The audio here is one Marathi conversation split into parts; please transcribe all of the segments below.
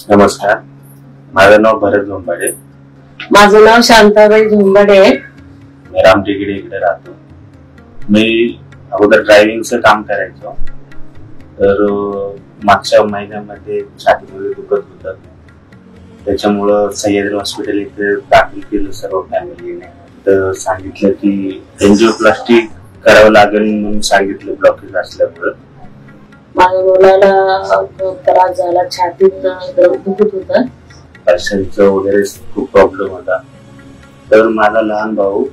नमस्कार, माझं नाव भरत झोंबाडे. माझं नाव शांताबाई झोंबाडे आहे. मी रामटेकडे इकडे राहतो. मी अगोदर ड्रायव्हिंगचं काम करायचो. तर मागच्या महिन्यामध्ये छातीमध्ये दुखत होतं. त्याच्यामुळं सह्याद्री हॉस्पिटल इथे दाखल केलं सर्व फॅमिलीने. तर सांगितलं की एंजिओप्लास्टी करावं लागेल म्हणून सांगितलं, ब्लॉकेज असल्यामुळं. माझ्या मुलाला त्रास झाला, छातीत दुखत होतं, पैशांचं वगैरे खूप प्रॉब्लेम होता. तर माझा लहान भाऊ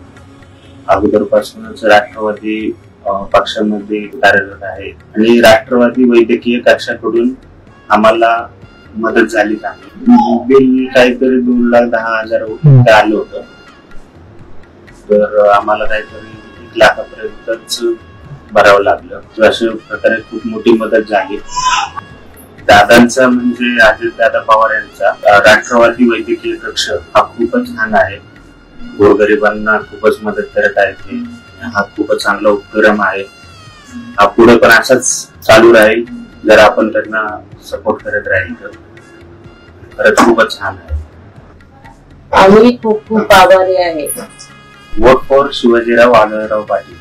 अगोदरपासूनच राष्ट्रवादी पक्षामध्ये कार्यरत आहे आणि राष्ट्रवादी वैद्यकीय कक्षाकडून आम्हाला मदत झाली. बिल काहीतरी 2,10,000 आलं होतं. तर आम्हाला काहीतरी 1 लाखापर्यंतच भरावं लागलं. अशा प्रकारे खूप मोठी मदत झाली. दादांचा म्हणजे अजितदादा पवार यांचा राष्ट्रवादी वैद्यकीय कक्ष हा खूपच छान आहे. गोरगरिबांना खूपच मदत करत आहे. हा खूपच चांगला उपक्रम आहे. हा पुढे पण असाच चालू राहील जर आपण त्यांना सपोर्ट करत राहील तर. खरंच खूपच छान आहे. आम्ही खूप खूप आभारी आहे. Vote for Shivajirao Adhalrao Patil.